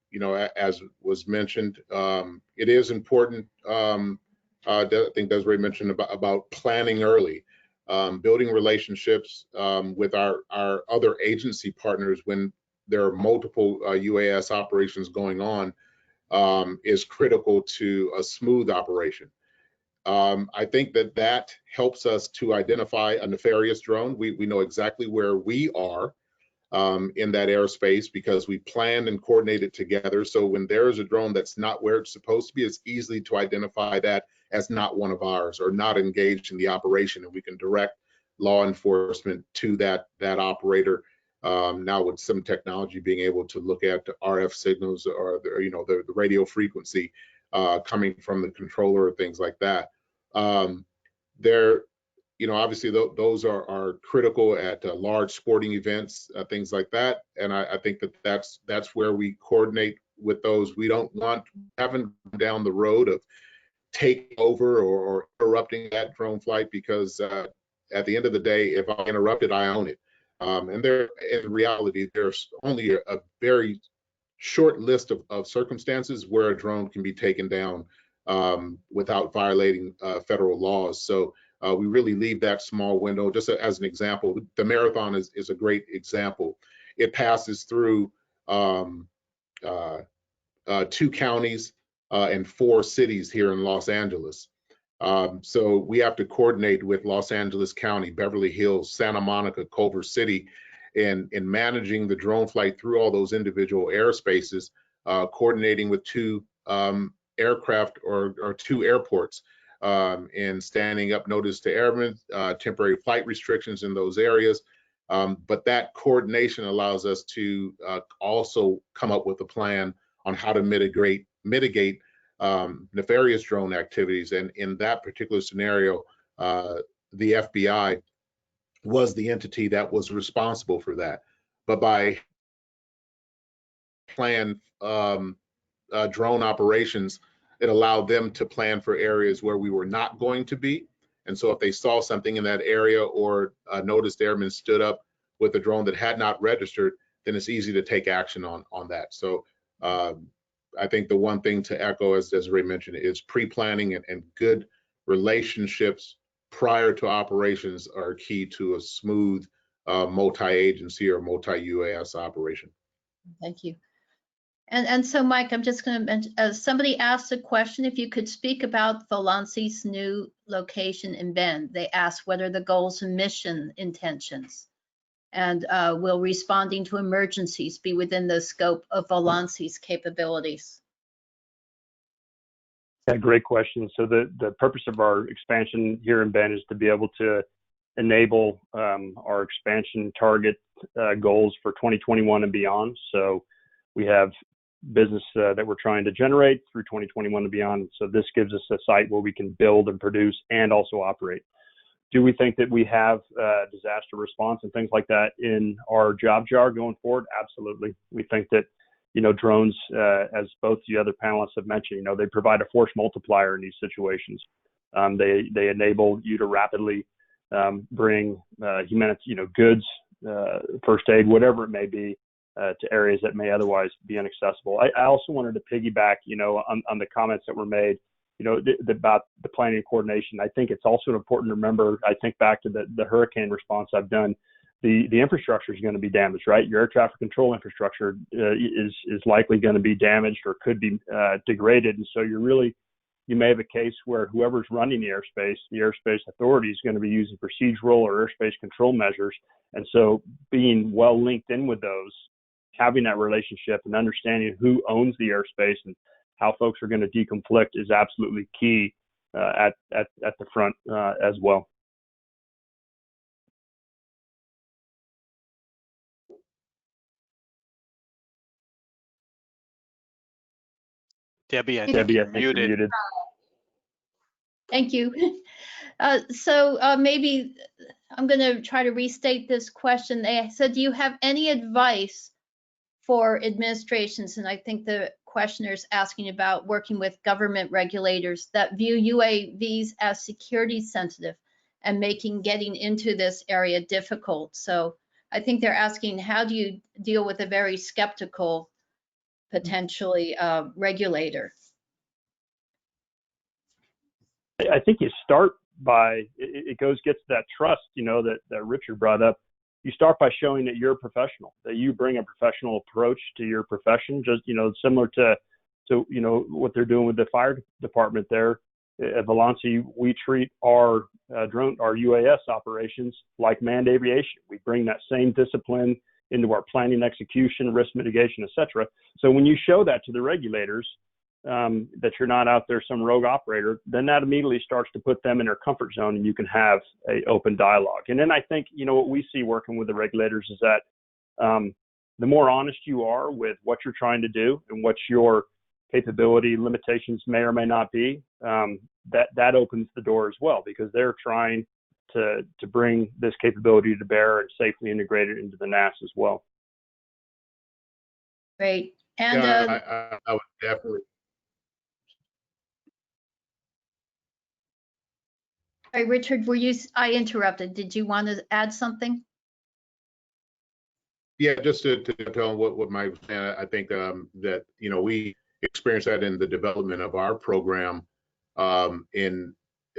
you know, as was mentioned, it is important. I think Desiree mentioned about planning early, building relationships with our other agency partners when there are multiple UAS operations going on. Is critical to a smooth operation. I think that helps us to identify a nefarious drone. We know exactly where we are in that airspace because we planned and coordinated together. So when there is a drone that's not where it's supposed to be, it's easy to identify that as not one of ours or not engaged in the operation, and we can direct law enforcement to that operator. Now with some technology being able to look at the RF signals or the radio frequency coming from the controller or things like that. There, you know, obviously those are critical at large sporting events, things like that. And I think that's where we coordinate with those. We don't want having down the road of taking over or interrupting that drone flight because at the end of the day, if I interrupt it, I own it. And in reality, there's only a very short list of circumstances where a drone can be taken down without violating federal laws. So we really leave that small window. Just as an example, the marathon is a great example. It passes through 2 counties and 4 cities here in Los Angeles. So we have to coordinate with Los Angeles County, Beverly Hills, Santa Monica, Culver City, in managing the drone flight through all those individual airspaces, coordinating with 2 aircraft or 2 airports, and standing up notice to airmen, temporary flight restrictions in those areas. But that coordination allows us to also come up with a plan on how to mitigate nefarious drone activities. And in that particular scenario, the FBI was the entity that was responsible for that. But by plan drone operations, it allowed them to plan for areas where we were not going to be. And so if they saw something in that area or noticed airmen stood up with a drone that had not registered, then it's easy to take action on that. So I think the one thing to echo, as Desiree mentioned, is pre-planning and good relationships prior to operations are key to a smooth multi-agency or multi-UAS operation. Thank you. And so, Mike, I'm just going to mention, somebody asked a question, if you could speak about Volansi's new location in Bend. They asked what are the goals and mission intentions? And will responding to emergencies be within the scope of Volansi's capabilities? Yeah, great question. So the purpose of our expansion here in Bend is to be able to enable our expansion target goals for 2021 and beyond. So we have business that we're trying to generate through 2021 and beyond. So this gives us a site where we can build and produce and also operate. Do we think that we have disaster response and things like that in our job jar going forward? Absolutely. We think that, you know, drones, as both the other panelists have mentioned, you know, they provide a force multiplier in these situations. They enable you to rapidly bring humanity, you know, goods, first aid, whatever it may be, to areas that may otherwise be inaccessible. I also wanted to piggyback, you know, on the comments that were made, you know, about the planning and coordination. I think it's also important to remember, I think back to the hurricane response I've done, the infrastructure is going to be damaged, right? Your air traffic control infrastructure is likely going to be damaged or could be degraded. And so you may have a case where whoever's running the airspace authority is going to be using procedural or airspace control measures. And so being well linked in with those, having that relationship and understanding who owns the airspace and how folks are going to deconflict is absolutely key at the front as well. Debbie, I Debbie, think you're I think you're muted. Thank you. Maybe I'm going to try to restate this question. They said, do you have any advice for administrations? And I think the questioner is asking about working with government regulators that view UAVs as security sensitive and making getting into this area difficult. So I think they're asking, how do you deal with a very skeptical, potentially regulator? I think you start by, it gets to that trust, you know, that Richard brought up. You start by showing that you're a professional, that you bring a professional approach to your profession, just, you know, similar to you know, what they're doing with the fire department there. At Volansi, we treat our UAS operations like manned aviation. We bring that same discipline into our planning, execution, risk mitigation, et cetera. So when you show that to the regulators, that you're not out there some rogue operator, then that immediately starts to put them in their comfort zone and you can have an open dialogue. And then I think, you know, what we see working with the regulators is that the more honest you are with what you're trying to do and what your capability limitations may or may not be, that opens the door as well, because they're trying to bring this capability to bear and safely integrate it into the NAS as well. Great. And yeah, I would definitely. Richard, I interrupted. Did you want to add something? Yeah, just to tell what Mike was saying, I think that, you know, we experienced that in the development of our program in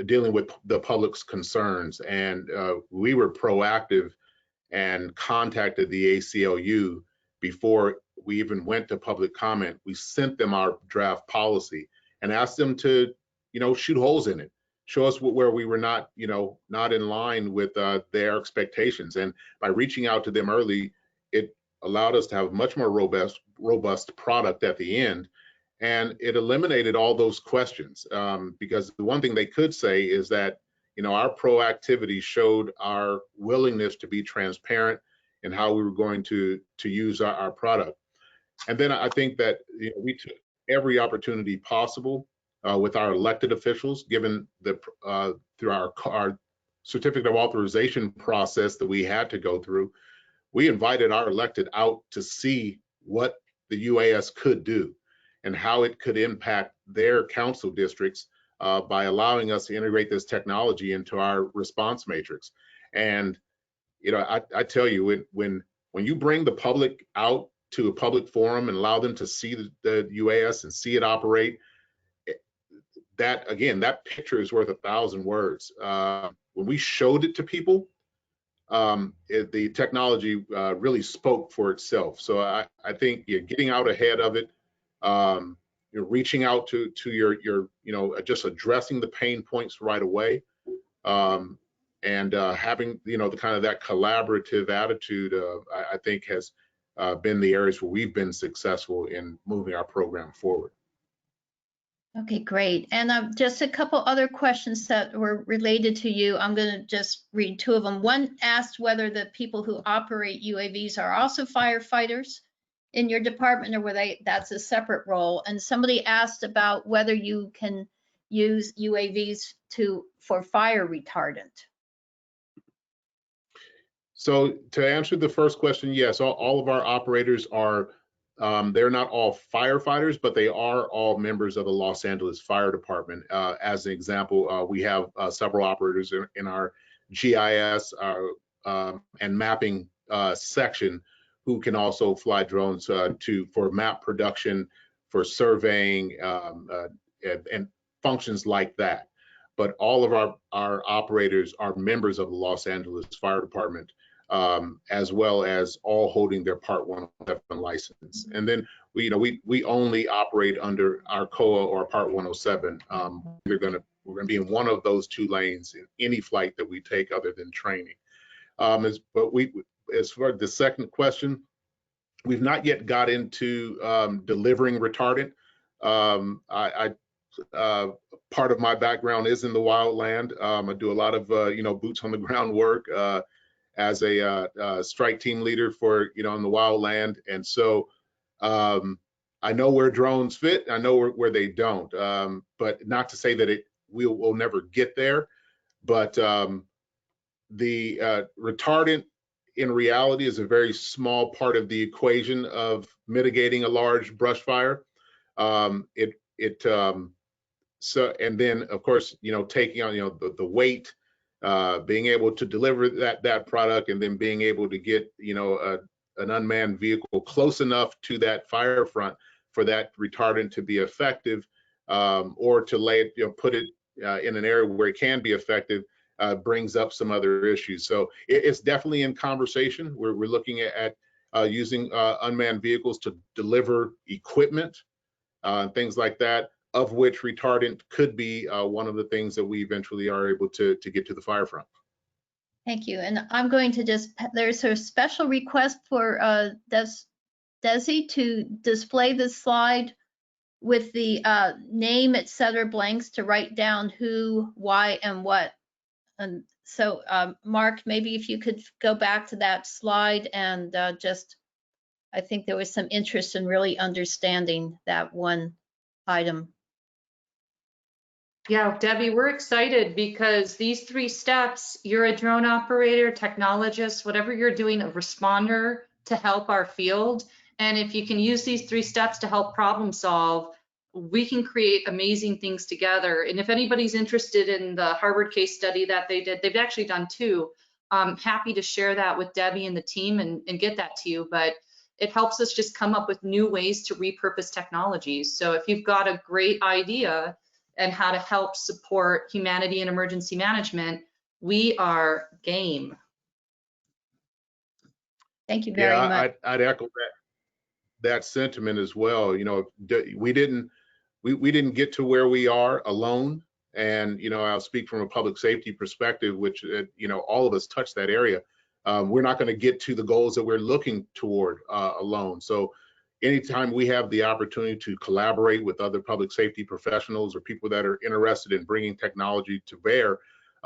dealing with the public's concerns. And we were proactive and contacted the ACLU before we even went to public comment. We sent them our draft policy and asked them to, you know, shoot holes in it, show us where we were not, you know, not in line with their expectations. And by reaching out to them early, it allowed us to have a much more robust product at the end. And it eliminated all those questions because the one thing they could say is that, you know, our proactivity showed our willingness to be transparent in how we were going to use our product. And then I think that, you know, we took every opportunity possible with our elected officials, given the through our certificate of authorization process that we had to go through. We invited our elected out to see what the UAS could do and how it could impact their council districts by allowing us to integrate this technology into our response matrix. And, you know, I tell you, when you bring the public out to a public forum and allow them to see the UAS and see it operate, that, again, that picture is worth 1,000 words. When we showed it to people, the technology really spoke for itself. So I think you're getting out ahead of it. You're reaching out to your, you know, just addressing the pain points right away, and having, you know, the kind of that collaborative attitude, I think has been the areas where we've been successful in moving our program forward. Okay, great. And just a couple other questions that were related to you. I'm going to just read two of them. One asked whether the people who operate UAVs are also firefighters in your department, or whether that's a separate role. And somebody asked about whether you can use UAVs for fire retardant. So to answer the first question, yes, all of our operators are, they're not all firefighters, but they are all members of the Los Angeles Fire Department. As an example, we have several operators in our GIS and mapping section who can also fly drones for map production, for surveying, and functions like that. But all of our operators are members of the Los Angeles Fire Department, as well as all holding their Part 107 license. And then we only operate under our COA or Part 107. We're gonna be in one of those two lanes in any flight that we take other than training. As far as the second question, we've not yet got into delivering retardant. Part of my background is in the wildland. I do a lot of boots on the ground work as a strike team leader for in the wildland, and so I know where drones fit. I know where they don't. But not to say that we'll never get there. But the retardant in reality is a very small part of the equation of mitigating a large brush fire. So, and then of course, taking on, the weight, being able to deliver that product, and then being able to get, an unmanned vehicle close enough to that fire front for that retardant to be effective, or to lay it, put it in an area where it can be effective, brings up some other issues. So it's definitely in conversation. We're looking at using unmanned vehicles to deliver equipment, things like that, of which retardant could be one of the things that we eventually are able to get to the fire front. Thank you. And I'm going to there's a special request for Desi to display the slide with the name, etc., blanks to write down who, why, and what. And so, Mark, maybe if you could go back to that slide and I think there was some interest in really understanding that one item. Yeah, Debbie, we're excited because these 3 steps, you're a drone operator, technologist, whatever you're doing, a responder to help our field. And if you can use these 3 steps to help problem solve, we can create amazing things together. And if anybody's interested in the Harvard case study that they did, they've actually done 2. I'm happy to share that with Debbie and the team and get that to you, but it helps us just come up with new ways to repurpose technologies. So if you've got a great idea and how to help support humanity and emergency management, we are game. Thank you very much. I'd echo that sentiment as well. You know, we didn't get to where we are alone. And, you know, I'll speak from a public safety perspective, which, you know, all of us touch that area. We're not going to get to the goals that we're looking toward alone. So anytime we have the opportunity to collaborate with other public safety professionals or people that are interested in bringing technology to bear,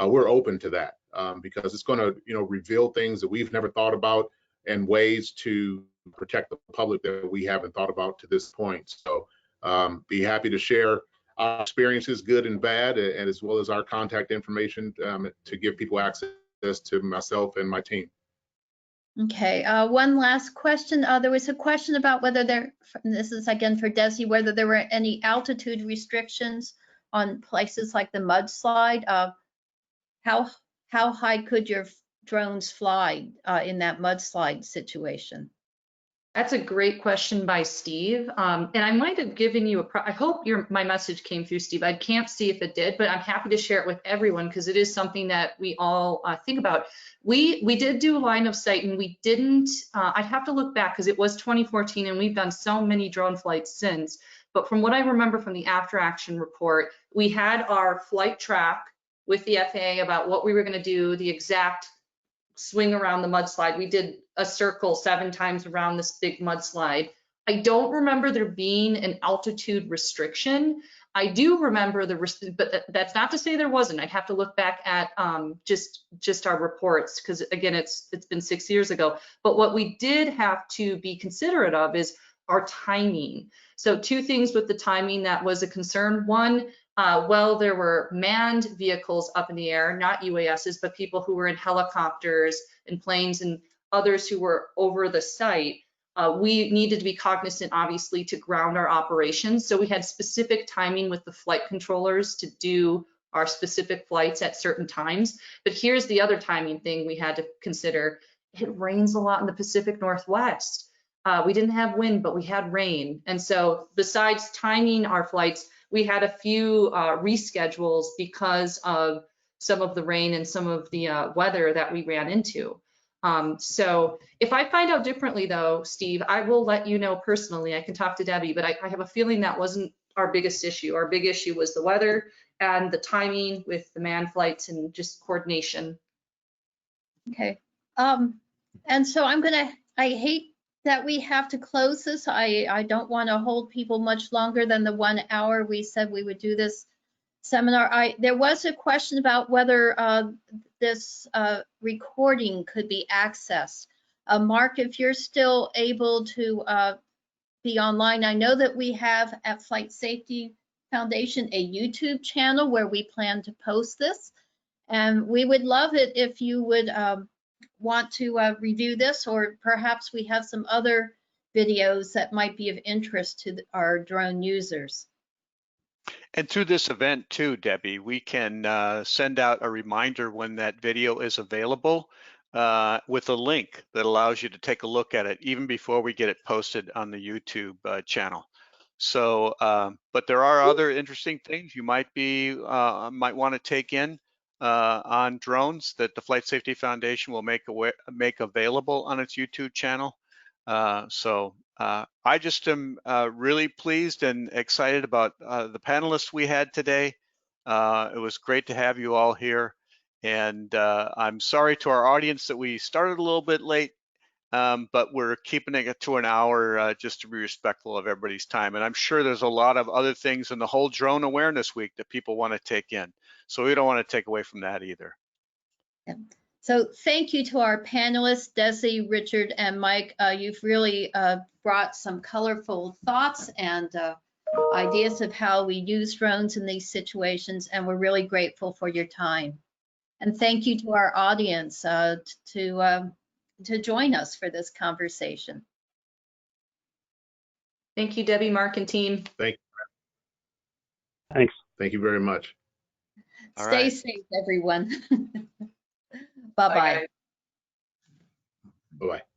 we're open to that because it's going to, you know, reveal things that we've never thought about and ways to protect the public that we haven't thought about to this point. So be happy to share our experiences, good and bad, and as well as our contact information to give people access to myself and my team. Okay, one last question. There was a question about whether this is again for Desi, whether there were any altitude restrictions on places like the Mudslide. How high could your drones fly in that Mudslide situation? That's a great question by Steve. And I might have given you I hope my message came through, Steve. I can't see if it did, but I'm happy to share it with everyone because it is something that we all think about. We did do line of sight and we didn't, I'd have to look back because it was 2014 and we've done so many drone flights since. But from what I remember from the after action report, we had our flight track with the FAA about what we were going to do, the exact swing around the mudslide. We did a circle 7 times around this big mudslide. I don't remember there being an altitude restriction. I do remember but that's not to say there wasn't. I'd have to look back at just our reports because again, it's been 6 years ago. But what we did have to be considerate of is our timing. So 2 things with the timing that was a concern. One, well, there were manned vehicles up in the air, not UASs, but people who were in helicopters and planes and others who were over the site. We needed to be cognizant, obviously, to ground our operations. So we had specific timing with the flight controllers to do our specific flights at certain times. But here's the other timing thing we had to consider. It rains a lot in the Pacific Northwest. We didn't have wind, but we had rain. And so besides timing our flights, we had a few reschedules because of some of the rain and some of the weather that we ran into. So if I find out differently though, Steve, I will let you know personally. I can talk to Debbie, but I have a feeling that wasn't our biggest issue. Our big issue was the weather and the timing with the manned flights and just coordination. Okay. And so I hate that we have to close this. I don't want to hold people much longer than the 1 hour we said we would do this seminar. There was a question about whether this recording could be accessed. Mark, if you're still able to be online, I know that we have at Flight Safety Foundation a YouTube channel where we plan to post this. And we would love it if you would want to review this, or perhaps we have some other videos that might be of interest to our drone users. And through this event too, Debbie, we can send out a reminder when that video is available with a link that allows you to take a look at it even before we get it posted on the YouTube channel. So, but there are other interesting things you might want to take in on drones that the Flight Safety Foundation will make available on its YouTube channel. I just am really pleased and excited about the panelists we had today. It was great to have you all here. And I'm sorry to our audience that we started a little bit late, but we're keeping it to an hour just to be respectful of everybody's time. And I'm sure there's a lot of other things in the whole Drone Awareness Week that people want to take in. So we don't want to take away from that either. Yeah. So thank you to our panelists, Desi, Richard, and Mike. You've really brought some colorful thoughts and ideas of how we use drones in these situations, and we're really grateful for your time. And thank you to our audience to join us for this conversation. Thank you, Debbie, Mark, and team. Thank you. Thanks. Thank you very much. Stay safe, everyone. Bye-bye. Bye-bye.